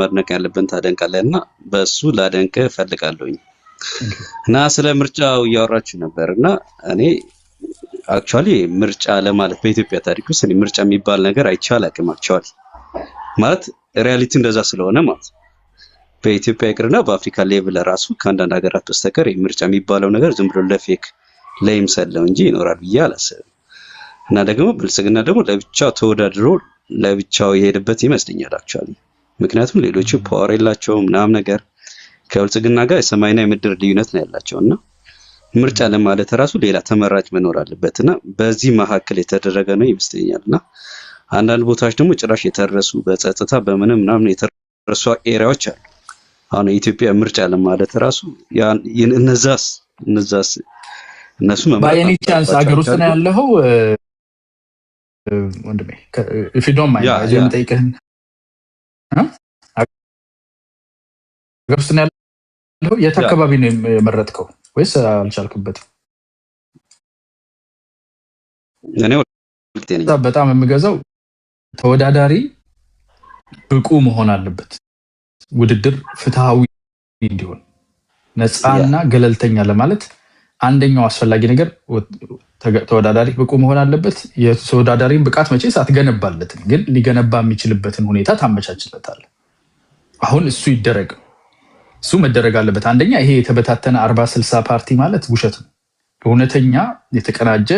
ማድነቅ ያለብን ታደንቃለህና በሱ ላደንቅ እፈልጋለሁኝ። እና ስለ ምርጫው እያወራችሁ ነበርና እኔ አክቹአሊ ምርጫ ለማለት በኢትዮጵያ ታሪክ ውስጥ እኔ ምርጫ የሚባል ነገር አይቼ አላውቅም። አክቹአሊ ማለት ሪያሊቲ እንደዛ ስለሆነ ማለት ነው። በኢትዮጵያ ይቅርና በአፍሪካ ሌቭል ራሱ ከአንዳንድ ሀገራት በስተቀር ምርጫ የሚባለው ነገር ዝም ብሎ ለፌክ ለይምሰለው እንጂ ይኖራል ብዬ አላስብም። እና ደግሞ ብልጽግና ደግሞ ለብቻው ተወዳድሮ ለብቻው የሄደበት ይመስለኛል አክቹአሊ። ምክንያቱም ሌሎቹ ፓወር የላቸውም ምናምን ነገር ከብልጽግና ጋር የሰማይና የምድር ልዩነት ነው ያላቸውና ምርጫ ለማለት ራሱ ሌላ ተመራጭ መኖር አለበትና በዚህ መካከል የተደረገ ነው ይመስለኛልና አንዳንድ ቦታዎች ደግሞ ጭራሽ የተረሱ በጸጥታ በምንም ምናምን የተረሱ ኤሪያዎች አሉ። አሁን የኢትዮጵያ ምርጫ ለማለት ራሱ እነዛስ እነሱ ባይኒ ቻንስ አገር ውስጥ ነው ያለው ወንድሜ if you don't mind አጀ መጠይቅህን አገር ውስጥ ነው ያለው የት አካባቢ ነው የመረጥከው ወይስ አልቻልክበትም? እኔ በጣም የምገዛው ተወዳዳሪ ብቁ መሆን አለበት። ውድድር ፍትሃዊ እንዲሆን ነፃና ገለልተኛ ለማለት አንደኛው አስፈላጊ ነገር ተወዳዳሪ ብቁ መሆን አለበት። የተወዳዳሪን ብቃት መቼስ አትገነባለት፣ ግን ሊገነባ የሚችልበትን ሁኔታ ታመቻችለታል። አሁን እሱ ይደረግ፣ እሱ መደረግ አለበት። አንደኛ ይሄ የተበታተነ 40-60 ፓርቲ ማለት ውሸት ነው። እውነተኛ የተቀናጀ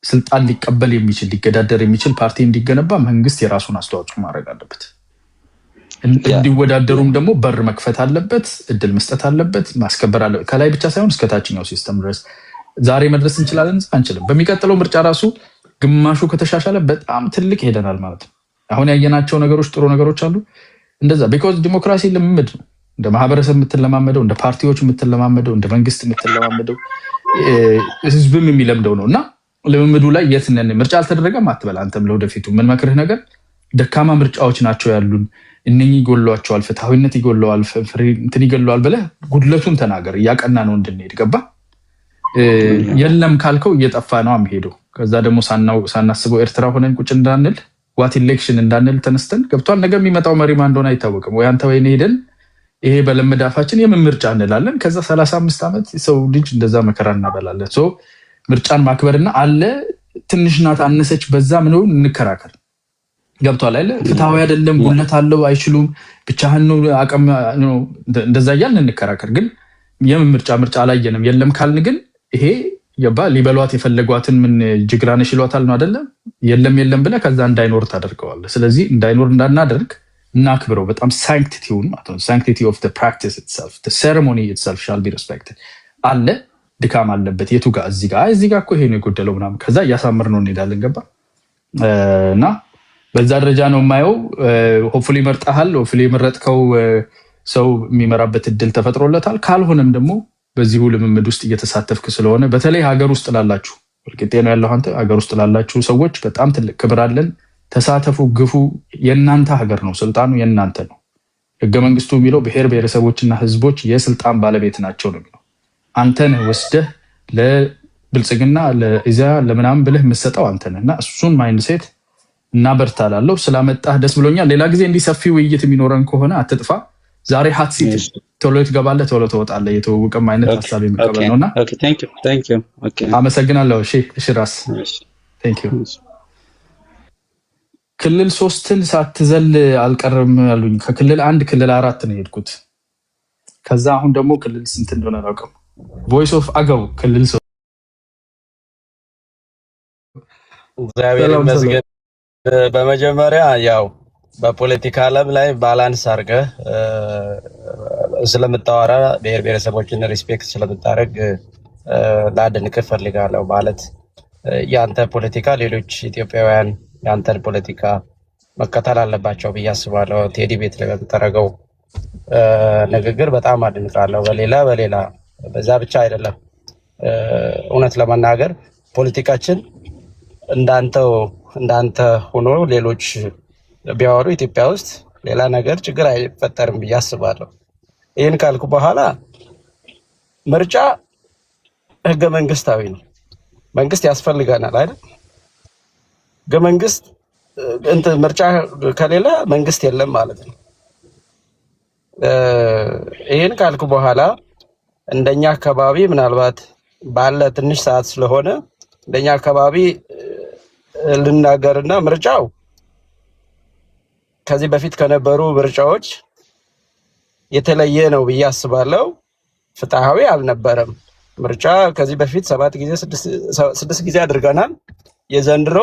ስልጣን ሊቀበል የሚችል ሊገዳደር የሚችል ፓርቲ እንዲገነባ መንግስት የራሱን አስተዋጽኦ ማድረግ አለበት። እንዲወዳደሩም ደግሞ በር መክፈት አለበት፣ እድል መስጠት አለበት፣ ማስከበር አለበት። ከላይ ብቻ ሳይሆን እስከ ታችኛው ሲስተም ድረስ ዛሬ መድረስ እንችላለን አንችልም። በሚቀጥለው ምርጫ ራሱ ግማሹ ከተሻሻለ በጣም ትልቅ ሄደናል ማለት ነው። አሁን ያየናቸው ነገሮች ጥሩ ነገሮች አሉ እንደዛ because ዲሞክራሲ ልምምድ ነው። እንደ ማህበረሰብ የምትለማመደው፣ እንደ ፓርቲዎች የምትለማመደው፣ እንደ መንግስት የምትለማመደው ህዝብም የሚለምደው ነውና ልምምዱ ላይ የት ነን? ምርጫ አልተደረገም አትበል። አንተም ለወደፊቱ ምን መክርህ ነገር ደካማ ምርጫዎች ናቸው ያሉን፣ እነኚህ ይጎሏቸዋል፣ ፍትሃዊነት ይጎለዋል፣ እንትን ይገለዋል ብለህ ጉድለቱን ተናገር። እያቀና ነው እንድንሄድ ገባ። የለም ካልከው እየጠፋ ነው የሚሄደው። ከዛ ደግሞ ሳናስበው ኤርትራ ሆነን ቁጭ እንዳንል ዋት ኢሌክሽን እንዳንል ተነስተን ገብቷል። ነገ የሚመጣው መሪ ማን እንደሆነ አይታወቅም። ወይ አንተ ወይ እኔ ሄደን ይሄ በለመዳፋችን የምን ምርጫ እንላለን። ከዛ 35 ዓመት ሰው ልጅ እንደዛ መከራ እናበላለን። ሶ ምርጫን ማክበርና አለ ትንሽ ናት አነሰች በዛ ምን እንከራከር ገብቷል አይደል? ፍትሃዊ አይደለም፣ ጉልበት አለው፣ አይችሉም፣ ብቻህን ነው አቀም ነው እንደዛ እያልን እንከራከር። ግን የምን ምርጫ አላየንም። የለም ካልን ግን ይሄ ሊበሏት የፈለጓትን ምን ጅግራነሽ ይሏታል ነው አይደለም? የለም ብለህ ከዛ እንዳይኖር ታደርገዋለህ። ስለዚህ እንዳይኖር እንዳናደርግ እናክብረው። በጣም ሳንክቲቲውን ማለት ነው። ሳንክቲቲ ኦፍ ዘ ፕራክቲስ ኢትሰልፍ ዘ ሴሬሞኒ ኢትሰልፍ ሻል ቢ ሪስፔክትድ። አለ ድካም አለበት። የቱ ጋር እዚህ ጋር እኮ ይሄ ነው የጎደለው ምናምን። ከዛ እያሳመር ነው እንሄዳለን። ገባ እና በዛ ደረጃ ነው የማየው። ሆፕፉሊ መርጠሃል። ሆፕፉሊ የመረጥከው ሰው የሚመራበት እድል ተፈጥሮለታል። ካልሆነም ደግሞ በዚሁ ልምምድ ውስጥ እየተሳተፍክ ስለሆነ በተለይ ሀገር ውስጥ ላላችሁ ወልቂጤ ነው ያለው አንተ ሀገር ውስጥ ላላችሁ ሰዎች በጣም ትልቅ ክብር አለን። ተሳተፉ፣ ግፉ። የእናንተ ሀገር ነው፣ ስልጣኑ የእናንተ ነው። ህገ መንግስቱ የሚለው ብሔር ብሔረሰቦችና ህዝቦች የስልጣን ባለቤት ናቸው ነው የሚለው። አንተን ወስደህ ለብልጽግና ለኢዜአ ለምናምን ብለህ የምትሰጠው አንተንና እሱን ማይንድሴት እና በርታላለሁ። ስላመጣህ ደስ ብሎኛል። ሌላ ጊዜ እንዲሰፊ ውይይት የሚኖረን ከሆነ አትጥፋ። ዛሬ ሀት ሲት ቶሎ ትገባለህ፣ ቶሎ ትወጣለህ። የተወቀም አይነት ሀሳብ የሚቀበል ነውና አመሰግናለሁ። እሺ ራስ ቴንክ ዩ። ክልል 3ን ሳትዘል አልቀርም ያሉኝ። ከክልል 1 ክልል 4 ነው የሄድኩት። ከዛ አሁን ደግሞ ክልል ስንት እንደሆነ አላውቅም። ቮይስ ኦፍ አገው ክልል 3 እግዚአብሔር ይመስገን። በመጀመሪያ ያው በፖለቲካ ዓለም ላይ ባላንስ አድርገህ ስለምታወራ ብሔር ብሔረሰቦችን ሪስፔክት ስለምታደርግ ላደንቅህ እፈልጋለሁ። ማለት ያንተ ፖለቲካ ሌሎች ኢትዮጵያውያን ያንተን ፖለቲካ መከተል አለባቸው ብዬ አስባለሁ። ቴዲ ቤት ላይ በተደረገው ንግግር በጣም አድንቃለሁ። በሌላ በዛ ብቻ አይደለም። እውነት ለመናገር ፖለቲካችን እንዳንተ ሆኖ ሌሎች ቢያወሩ ኢትዮጵያ ውስጥ ሌላ ነገር ችግር አይፈጠርም ብዬ አስባለሁ። ይህን ካልኩ በኋላ ምርጫ ህገ መንግስታዊ ነው። መንግስት ያስፈልገናል አይደል? ህገ መንግስት ምርጫ ከሌለ መንግስት የለም ማለት ነው። ይሄን ካልኩ በኋላ እንደኛ አካባቢ ምናልባት ባለ ትንሽ ሰዓት ስለሆነ እንደኛ አካባቢ ልናገርና ምርጫው ከዚህ በፊት ከነበሩ ምርጫዎች የተለየ ነው ብዬ አስባለሁ። ፍትሃዊ አልነበረም። ምርጫ ከዚህ በፊት 6 ጊዜ አድርገናል። የዘንድሮ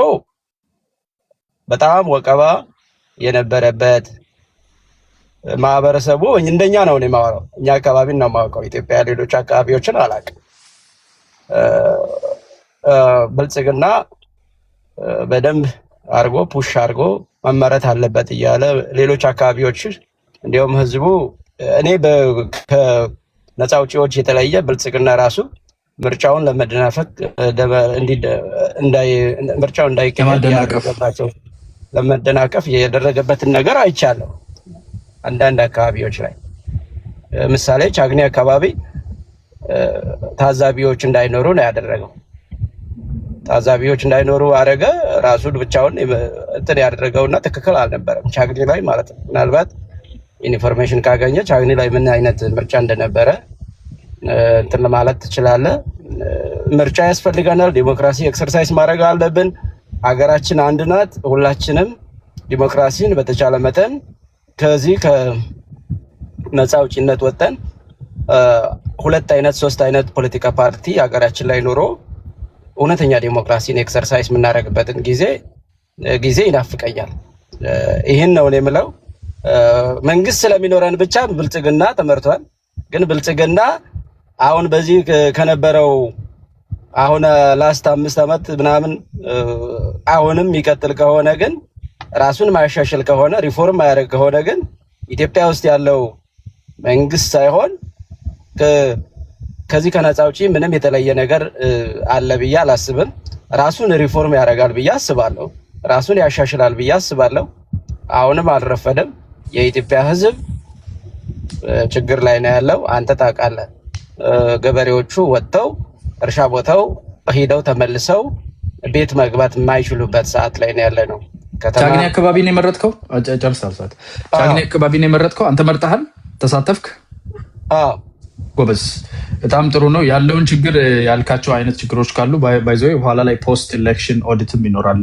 በጣም ወቀባ የነበረበት ማህበረሰቡ እንደኛ ነው የማወራው። እኛ አካባቢ ነው የማውቀው። ኢትዮጵያ ሌሎች አካባቢዎችን አላውቅም። ብልጽግና በደንብ አድርጎ ፑሽ አድርጎ መመረት አለበት እያለ ሌሎች አካባቢዎች እንዲሁም ህዝቡ እኔ ከነፃ አውጪዎች የተለየ ብልጽግና ራሱ ምርጫውን ለመደናፈቅ ምርጫው እንዳይካሄድ ያደረገባቸው ለመደናቀፍ የደረገበትን ነገር አይቻለሁ። አንዳንድ አካባቢዎች ላይ ምሳሌ ቻግኒ አካባቢ ታዛቢዎች እንዳይኖሩ ነው ያደረገው። ታዛቢዎች እንዳይኖሩ አረገ። ራሱን ብቻውን እንትን ያደረገውና ትክክል አልነበረም። ቻግኒ ላይ ማለት ነው። ምናልባት ኢንፎርሜሽን ካገኘ ቻግኒ ላይ ምን አይነት ምርጫ እንደነበረ እንትን ማለት ትችላለህ። ምርጫ ያስፈልገናል። ዲሞክራሲ ኤክሰርሳይዝ ማድረግ አለብን። ሀገራችን አንድ ናት። ሁላችንም ዲሞክራሲን በተቻለ መጠን ከዚህ ከነፃ አውጪነት ወጥተን 2 አይነት 3 አይነት ፖለቲካ ፓርቲ ሀገራችን ላይ ኖሮ እውነተኛ ዲሞክራሲን ኤክሰርሳይዝ የምናደርግበትን ጊዜ ይናፍቀኛል። ይህን ነው የምለው። መንግስት ስለሚኖረን ብቻ ብልጽግና ተመርቷል። ግን ብልጽግና አሁን በዚህ ከነበረው አሁን ላስት 5 ዓመት ምናምን አሁንም ይቀጥል ከሆነ ግን ራሱን ማያሻሽል ከሆነ ሪፎርም ማያደርግ ከሆነ ግን ኢትዮጵያ ውስጥ ያለው መንግስት ሳይሆን ከዚህ ከነፃ አውጪ ምንም የተለየ ነገር አለ ብዬ አላስብም። ራሱን ሪፎርም ያደርጋል ብዬ አስባለሁ። ራሱን ያሻሽላል ብዬ አስባለሁ። አሁንም አልረፈደም። የኢትዮጵያ ሕዝብ ችግር ላይ ነው ያለው። አንተ ታውቃለህ። ገበሬዎቹ ወጥተው እርሻ ቦታው ሄደው ተመልሰው ቤት መግባት የማይችሉበት ሰዓት ላይ ነው ያለ ነው። ቻግኒ አካባቢ ነው የመረጥከው? ጨርሳል ሰዓት። ቻግኒ አካባቢ ነው የመረጥከው? አንተ መርጠሃል? ተሳተፍክ? አዎ። ጎበዝ፣ በጣም ጥሩ ነው። ያለውን ችግር ያልካቸው አይነት ችግሮች ካሉ ባይዘው በኋላ ላይ ፖስት ኤሌክሽን ኦዲትም ይኖራል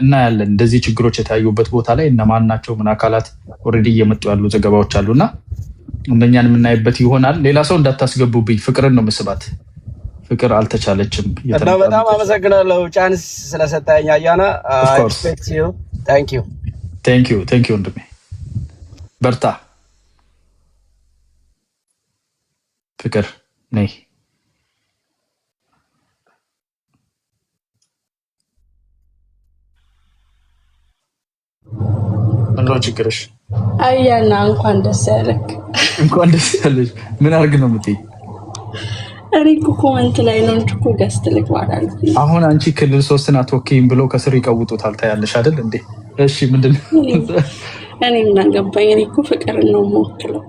እና ያለን እንደዚህ ችግሮች የታዩበት ቦታ ላይ እነማን ናቸው ምን አካላት ኦልሬዲ እየመጡ ያሉ ዘገባዎች አሉና እንደኛን የምናይበት ይሆናል። ሌላ ሰው እንዳታስገቡብኝ። ፍቅርን ነው መስባት። ፍቅር አልተቻለችም። በጣም አመሰግናለሁ ቻንስ ስለሰጣኝ አያና። ታንክ ዩ ወንድሜ፣ በርታ። ፍቅር ነይ። ምንድነው ችግርሽ? አያና እንኳን ደስ ያለክ። እንኳን ደስ ያለሽ። ምን አድርግ ነው የምትይ? እኔ እኮ ኮመንት ላይ ነው እንጂ እኮ ገስት ልግባላል። አሁን አንቺ ክልል 3ን አትወኪይም ብሎ ከስር ይቀውጡታል። ታያለሽ አይደል እንዴ? እሺ ምንድን ነው? እኔ ምን አገባኝ? እኔ እኮ ፍቅር ነው የምወክለው።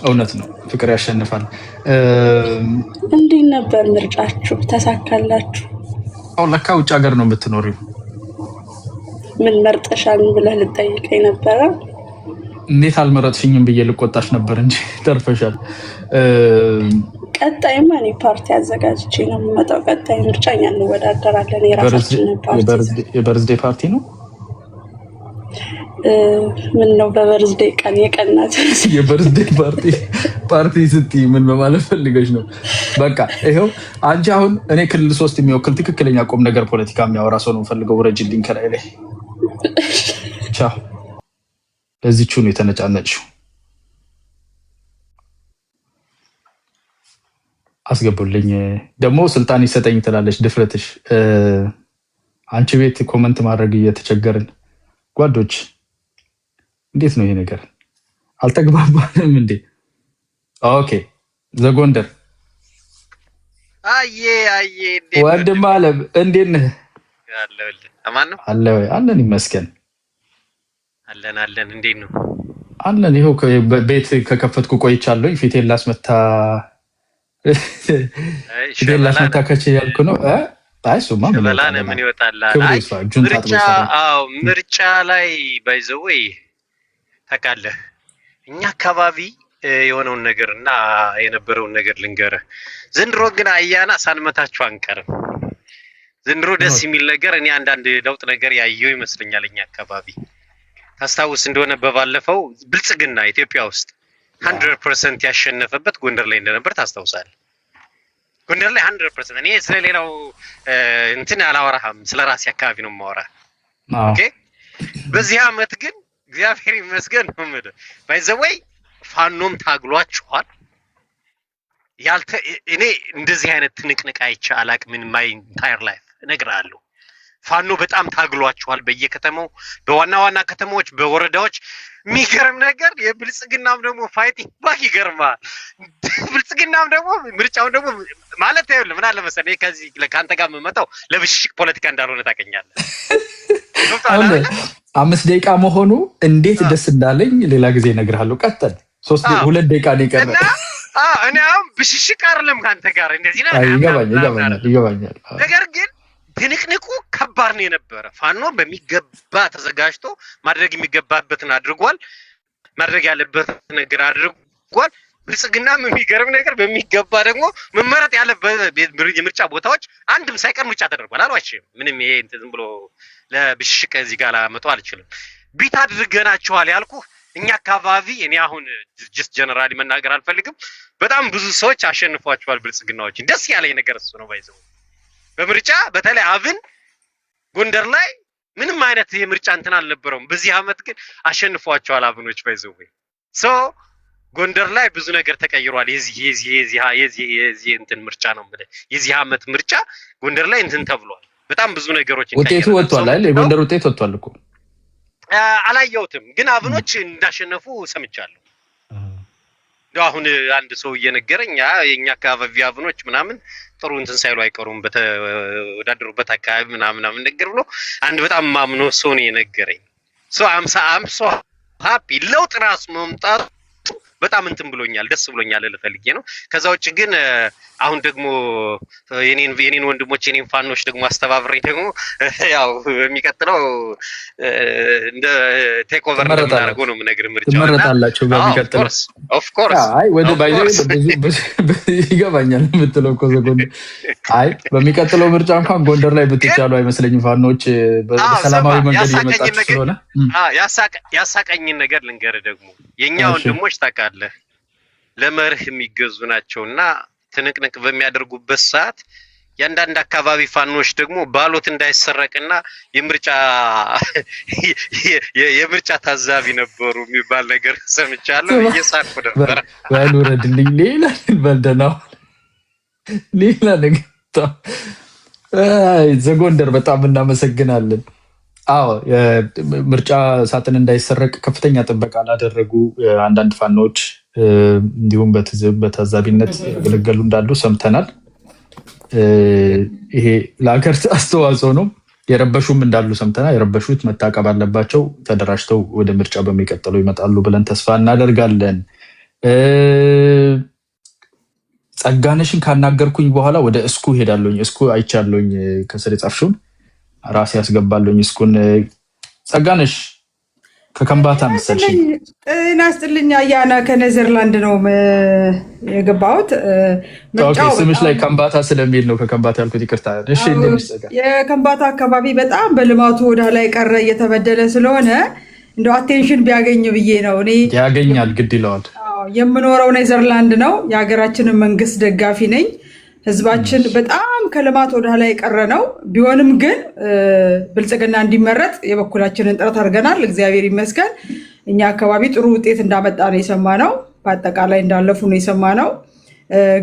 እውነት ነው፣ ፍቅር ያሸንፋል። እንዴት ነበር ምርጫችሁ? ተሳካላችሁ? አሁን ለካ ውጭ ሀገር ነው የምትኖሪው። ምን መርጠሻል ብለህ ልጠይቀኝ ነበረ። እንዴት አልመረጥሽኝም ብዬ ልቆጣሽ ነበር እንጂ ተርፈሻል። ቀጣይማ እኔ ፓርቲ አዘጋጅቼ ነው የምመጣው። ቀጣይ ምርጫ እኛ እንወዳደራለን። የራሳችንን ፓርቲ። የበርዝዴ ፓርቲ ነው። ምን ነው በበርዝዴ ቀን የቀናት የበርዝዴ ፓርቲ ስትይ ምን በማለት ፈልገሽ ነው? በቃ ይኸው አንቺ አሁን እኔ ክልል 3 የሚወክል ትክክለኛ ቁም ነገር ፖለቲካ የሚያወራ ሰው ነው ፈልገው። ረጅልኝ ከላይ ላይ ቻው። ለዚህቹ ነው የተነጫነጭው። አስገቡልኝ። ደግሞ ስልጣን ይሰጠኝ ትላለች። ድፍረትሽ። አንቺ ቤት ኮመንት ማድረግ እየተቸገርን ጓዶች፣ እንዴት ነው ይሄ ነገር? አልተግባባንም እንዴ? ኦኬ። ዘጎንደር ወንድም አለም እንዴት ነህ? አለን ይመስገን። አለን እንዴት ነው? አለን። ይኸው ቤት ከከፈትኩ ቆይቻለሁ። ፊቴን ላስመታ ከች ያልኩ ነው። አይሱማ ምን ይወጣል? ምርጫ ላይ ባይዘው ታውቃለህ፣ እኛ አካባቢ የሆነውን ነገርና የነበረውን ነገር ልንገርህ። ዘንድሮ ግን አያና ሳንመታችሁ አንቀርም። ዘንድሮ ደስ የሚል ነገር እኔ አንዳንድ ለውጥ ነገር ያየው ይመስለኛል። እኛ አካባቢ ታስታውስ እንደሆነ በባለፈው ብልጽግና ኢትዮጵያ ውስጥ 100% ያሸነፈበት ጎንደር ላይ እንደነበር ታስታውሳለህ። ጎንደር ላይ 100%። እኔ ስለሌላው እንትን አላወራህም፣ ስለራሴ አካባቢ ነው የማወራህ። ኦኬ። በዚህ አመት ግን እግዚአብሔር ይመስገን ነው የምልህ። ባይ ዘ ወይ ፋኖም ታግሏችኋል። እኔ እንደዚህ አይነት ትንቅንቅ አይቼ አላቅም in my entire life እነግርሃለሁ። ፋኖ በጣም ታግሏችኋል በየከተማው፣ በዋና ዋና ከተማዎች፣ በወረዳዎች። የሚገርም ነገር የብልጽግናም ደግሞ ፋይቲንግ ባክ ይገርማል። ብልጽግናም ደግሞ ምርጫውን ደግሞ ማለት አይደለም ምን አለ መሰለኝ ከዚህ ለካንተ ጋር የምመጣው ለብሽሽቅ ፖለቲካ እንዳልሆነ ታውቀኛለህ። 5 ደቂቃ መሆኑ እንዴት ደስ እንዳለኝ ሌላ ጊዜ እነግርሃለሁ። ቀጥል። 2 ደቂቃ ነው የቀረው። እኔ አሁን ብሽሽቅ አይደለም ካንተ ጋር እንደዚህ ነው። ይገባኛል። ነገር ግን ትንቅንቁ ከባድ ነው የነበረ። ፋኖ በሚገባ ተዘጋጅቶ ማድረግ የሚገባበትን አድርጓል። ማድረግ ያለበትን ነገር አድርጓል። ብልጽግናም የሚገርም ነገር በሚገባ ደግሞ መመረጥ ያለበት የምርጫ ቦታዎች አንድም ሳይቀር ምርጫ ተደርጓል። አልዋሽም። ምንም ይሄ ዝም ብሎ ለብሽሽቅ እዚህ ጋር ላመጣው አልችልም። ቢት አድርገናቸዋል ያልኩህ እኛ አካባቢ እኔ አሁን ጀስት ጀነራሊ መናገር አልፈልግም። በጣም ብዙ ሰዎች አሸንፏቸዋል ብልጽግናዎች። ደስ ያለኝ ነገር እሱ ነው። ባይዘው በምርጫ በተለይ አብን ጎንደር ላይ ምንም አይነት የምርጫ እንትን አልነበረውም። በዚህ አመት ግን አሸንፏቸዋል አብኖች። ባይዘው ሶ ጎንደር ላይ ብዙ ነገር ተቀይሯል። የዚህ እንትን ምርጫ ነው ማለት የዚህ አመት ምርጫ ጎንደር ላይ እንትን ተብሏል። በጣም ብዙ ነገሮች ውጤቱ ወጥቷል አይደል? የጎንደር ውጤት ወጥቷል እኮ አላየሁትም፣ ግን አብኖች እንዳሸነፉ ሰምቻለሁ። አሁን አንድ ሰው እየነገረኝ የኛ አካባቢ አብኖች ምናምን ጥሩ እንትን ሳይሉ አይቀሩም በተወዳደሩበት አካባቢ ምናምን ነገር ብሎ አንድ በጣም ማምኖ ሰው ነው የነገረኝ። ሶ አም ሶ ሃፒ ለውጥ ራስ መምጣቱ በጣም እንትን ብሎኛል፣ ደስ ብሎኛል ለፈልጌ ነው። ከዛ ውጭ ግን አሁን ደግሞ የኔን ወንድሞች የኔን ፋኖች ደግሞ አስተባብሬ ደግሞ ያው በሚቀጥለው እንደ ቴክ ኦቨር እንደምናደርገው ነው የምነግርህ። ምርጫው ተመረጣላችሁ በሚቀጥለው ኦፍ ኮርስ። አይ ወደ ባይዘው ብዙ ይገባኛል የምትለው እኮ ጎንደር። አይ በሚቀጥለው ምርጫ እንኳን ጎንደር ላይ ብትቻሉ አይመስለኝም። ፋኖች በሰላማዊ መንገድ እየመጣችሁ ስለሆነ ያሳቀኝን ነገር ልንገርህ። ደግሞ የኛ ወንድሞች ታውቃለህ ለመርህ የሚገዙ ናቸውና ትንቅንቅ በሚያደርጉበት ሰዓት ያንዳንድ አካባቢ ፋኖች ደግሞ ባሎት እንዳይሰረቅና የምርጫ ታዛቢ ነበሩ የሚባል ነገር ሰምቻለሁ። እየሳቅኩ ነበር። ባሉ ረድልኝ ሌላ በልደናው ሌላ ነገር ዘጎንደር በጣም እናመሰግናለን። አዎ ምርጫ ሳጥን እንዳይሰረቅ ከፍተኛ ጥበቃ ላደረጉ አንዳንድ ፋኖች እንዲሁም በታዛቢነት ያገለገሉ እንዳሉ ሰምተናል። ይሄ ለሀገር አስተዋጽኦ ነው። የረበሹም እንዳሉ ሰምተናል። የረበሹት መታቀብ አለባቸው። ተደራጅተው ወደ ምርጫ በሚቀጥለው ይመጣሉ ብለን ተስፋ እናደርጋለን። ጸጋነሽን ካናገርኩኝ በኋላ ወደ እስኩ ሄዳለሁኝ። እስኩ አይቻለሁኝ። ከስር የጻፍሽውን ራሴ ያስገባለሁኝ። እስኩን ጸጋነሽ ከከምባታ መሰልሽኝ። ናስጥልኛ አያና ከኔዘርላንድ ነው የገባሁት። ስምሽ ላይ ከምባታ ስለሚል ነው ከከምባታ ያልኩት። ይቅርታ። እሺ የከምባታ አካባቢ በጣም በልማቱ ወደ ላይ ቀረ እየተበደለ ስለሆነ እንደው አቴንሽን ቢያገኝ ብዬ ነው። እኔ ያገኛል፣ ግድ ይለዋል። የምኖረው ኔዘርላንድ ነው። የሀገራችንን መንግስት ደጋፊ ነኝ። ህዝባችን በጣም ከልማት ወደ ላይ ቀረ ነው። ቢሆንም ግን ብልጽግና እንዲመረጥ የበኩላችንን ጥረት አድርገናል። እግዚአብሔር ይመስገን። እኛ አካባቢ ጥሩ ውጤት እንዳመጣ ነው የሰማነው። በአጠቃላይ እንዳለፉ ነው የሰማነው።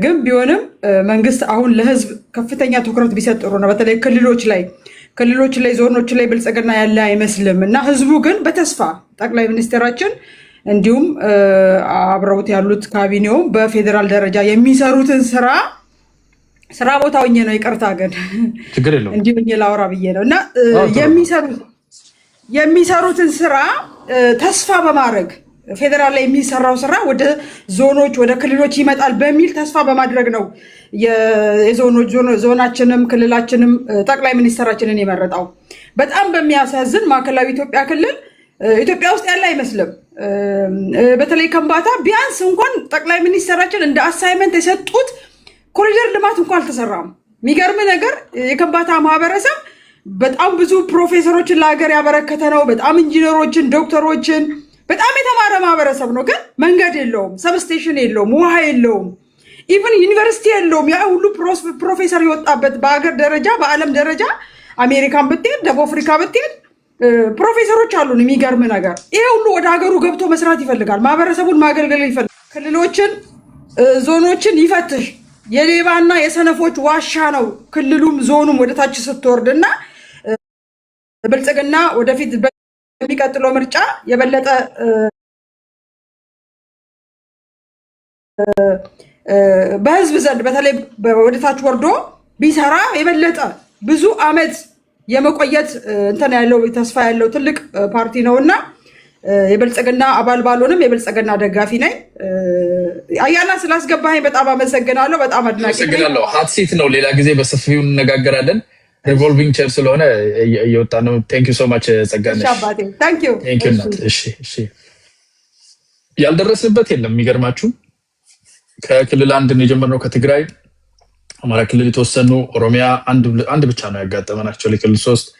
ግን ቢሆንም መንግስት አሁን ለህዝብ ከፍተኛ ትኩረት ቢሰጥ ጥሩ ነው። በተለይ ክልሎች ላይ ዞኖች ላይ ብልጽግና ያለ አይመስልም እና ህዝቡ ግን በተስፋ ጠቅላይ ሚኒስትራችን እንዲሁም አብረውት ያሉት ካቢኔውም በፌዴራል ደረጃ የሚሰሩትን ስራ ቦታ ሆኜ ነው። ይቅርታ ግን እንዲሁ ላውራ ብዬ ነው እና የሚሰሩትን ስራ ተስፋ በማድረግ ፌዴራል ላይ የሚሰራው ስራ ወደ ዞኖች ወደ ክልሎች ይመጣል በሚል ተስፋ በማድረግ ነው ዞናችንም ክልላችንም ጠቅላይ ሚኒስትራችንን የመረጠው። በጣም በሚያሳዝን ማዕከላዊ ኢትዮጵያ ክልል ኢትዮጵያ ውስጥ ያለ አይመስልም። በተለይ ከምባታ ቢያንስ እንኳን ጠቅላይ ሚኒስትራችን እንደ አሳይመንት የሰጡት ኮሪደር ልማት እንኳን አልተሰራም። የሚገርም ነገር የከምባታ ማህበረሰብ በጣም ብዙ ፕሮፌሰሮችን ለሀገር ያበረከተ ነው። በጣም ኢንጂነሮችን፣ ዶክተሮችን በጣም የተማረ ማህበረሰብ ነው። ግን መንገድ የለውም፣ ሰብስቴሽን የለውም፣ ውሃ የለውም፣ ኢቨን ዩኒቨርሲቲ የለውም። ያ ሁሉ ፕሮፌሰር የወጣበት በሀገር ደረጃ በዓለም ደረጃ አሜሪካን ብትሄድ ደቡብ አፍሪካ ብትሄድ ፕሮፌሰሮች አሉን። የሚገርም ነገር ይሄ ሁሉ ወደ ሀገሩ ገብቶ መስራት ይፈልጋል። ማህበረሰቡን ማገልገል ይፈልጋል። ክልሎችን፣ ዞኖችን ይፈትሽ። የሌባና የሰነፎች ዋሻ ነው ክልሉም ዞኑም ወደታች ስትወርድ እና ብልጽግና ወደፊት በሚቀጥለው ምርጫ የበለጠ በህዝብ ዘንድ በተለይ ወደታች ወርዶ ቢሰራ የበለጠ ብዙ አመት የመቆየት እንትን ያለው ተስፋ ያለው ትልቅ ፓርቲ ነውና የብልጽግና አባል ባልሆንም የብልጽግና ደጋፊ ነኝ። አያና ስላስገባኸኝ በጣም አመሰግናለሁ። በጣም አድናቂ ነኝ። ሀትሲት ነው። ሌላ ጊዜ በሰፊው እንነጋገራለን። ሪቮልቪንግ ቼር ስለሆነ እየወጣ ነው። ቴንክ ዩ ሶ ማች ጸጋነሽ። ታንክ ዩ። እሺ ያልደረስንበት የለም። የሚገርማችሁ ከክልል አንድ ነው የጀመርነው፣ ከትግራይ አማራ ክልል የተወሰኑ፣ ኦሮሚያ አንድ ብቻ ነው ያጋጠመናቸው። ክልል 3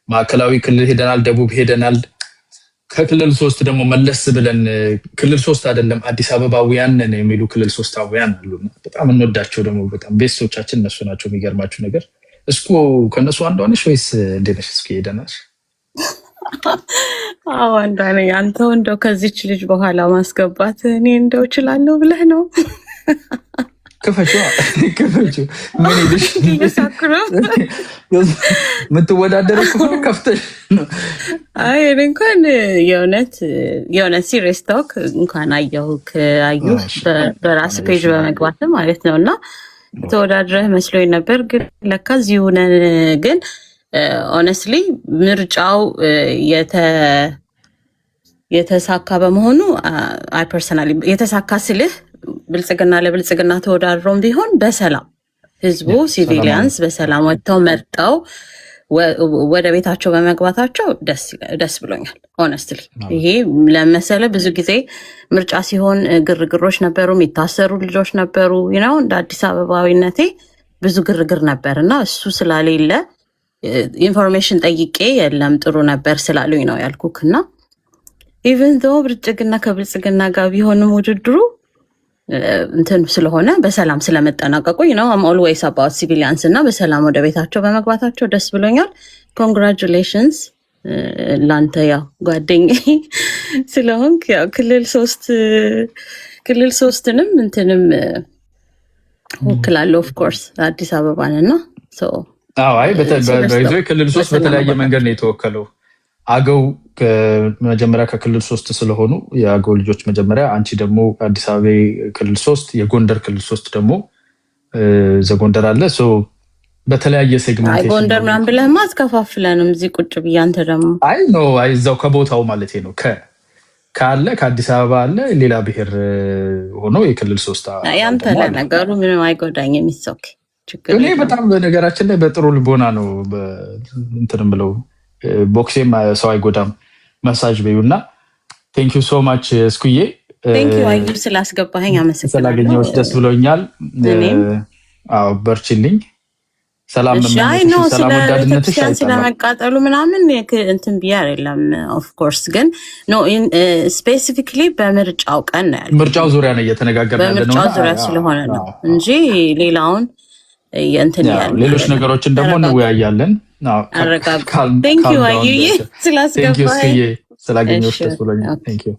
ማዕከላዊ ክልል ሄደናል፣ ደቡብ ሄደናል። ከክልል 3 ደግሞ መለስ ብለን ክልል 3 አይደለም አዲስ አበባውያን ነን የሚሉ ክልል 3አውያን አሉ። በጣም እንወዳቸው ደግሞ በጣም ቤተሰቦቻችን እነሱ ናቸው። የሚገርማችሁ ነገር እስኩ ከነሱ አንዷ ነሽ ወይስ እንዴት ነሽ? እስኪ ሄደናል። አዎ አንዷ ነኝ። አንተው እንደው ከዚች ልጅ በኋላ ማስገባት እኔ እንደው እችላለሁ ብለህ ነው? ክፈቹ ምን ይልሽ እየሳኩ ነው የምትወዳደር ከፍተሽ ነው። አይ እኔ እንኳን የእውነት ሲሪየስ ቶክ እንኳን አየሁ በራስ ፔጅ በመግባት ማለት ነው እና ተወዳድረህ መስሎኝ ነበር፣ ግን ለካ እዚሁ ነን። ግን ኦነስትሊ ምርጫው የተሳካ በመሆኑ አይ ፐርሰናሊ የተሳካ ስልህ ብልጽግና ለብልጽግና ተወዳድሮም ቢሆን በሰላም ህዝቡ ሲቪሊያንስ በሰላም ወጥተው መርጠው ወደ ቤታቸው በመግባታቸው ደስ ብሎኛል። ሆነስትሊ ይሄ ለመሰለ ብዙ ጊዜ ምርጫ ሲሆን ግርግሮች ነበሩ፣ የሚታሰሩ ልጆች ነበሩ። እንደ አዲስ አበባዊነቴ ብዙ ግርግር ነበር እና እሱ ስላሌለ ኢንፎርሜሽን ጠይቄ የለም ጥሩ ነበር ስላሉኝ ነው ያልኩክ። እና ኢቨን ዞ ብልጽግና ከብልጽግና ጋር ቢሆንም ውድድሩ እንትን ስለሆነ በሰላም ስለመጠናቀቁ አም ኦልዌይስ አባውት ሲቪሊያንስ እና በሰላም ወደ ቤታቸው በመግባታቸው ደስ ብሎኛል። ኮንግራቹሌሽንስ ላንተ ያው ጓደኛዬ ስለሆንክ ያው ክልል 3ንም እንትንም ወክላለሁ ኦፍ ኮርስ አዲስ አበባንና አይ ክልል 3 በተለያየ መንገድ ነው የተወከለው። አገው መጀመሪያ ከክልል 3 ስለሆኑ የአገው ልጆች መጀመሪያ፣ አንቺ ደግሞ አዲስ አበባ ክልል 3፣ የጎንደር ክልል 3 ደግሞ ዘጎንደር አለ። በተለያየ ሴግመንቴሽን ጎንደር ምናምን ብለህማ አትከፋፍለንም እዚህ ቁጭ ብዬ። አንተ ደግሞ አይ እዛው ከቦታው ማለት ነው ካለ ከአዲስ አበባ አለ ሌላ ብሔር ሆኖ የክልል 3 ያንተ ለነገሩ ምንም አይጎዳኝ የሚሰክ ችግር። እኔ በጣም በነገራችን ላይ በጥሩ ልቦና ነው እንትንም ብለው ቦክሴም ሰው አይጎዳም መሳጅ በዩና ቴንክ ዩ ሶ ማች እስኩዬ። ቴንክ ዩ አዩ ስላስገባኸኝ አመሰግናለሁ። ስላገኘሁሽ ደስ ብሎኛል። አዎ በርቺልኝ። ሰላም ነው ሰላም ወዳድነትሽ ስለመቃጠሉ ምናምን እንትን ብዬ አይደለም። ኦፍ ኮርስ ግን ኖ ስፔሲፊክሊ በምርጫው ቀን ነው ያለው። ምርጫው ዙሪያ ነው እየተነጋገርን ያለነው። በምርጫው ዙሪያ ስለሆነ ነው እንጂ ሌላውን እንትን ያለ ሌሎች ነገሮችን ደግሞ እንወያያለን። ቴንክ ዩ አዩዬ ስላስገባኸኝ ስላገኘሁሽ ደስ ብሎኛል። ቴንክ ዩ።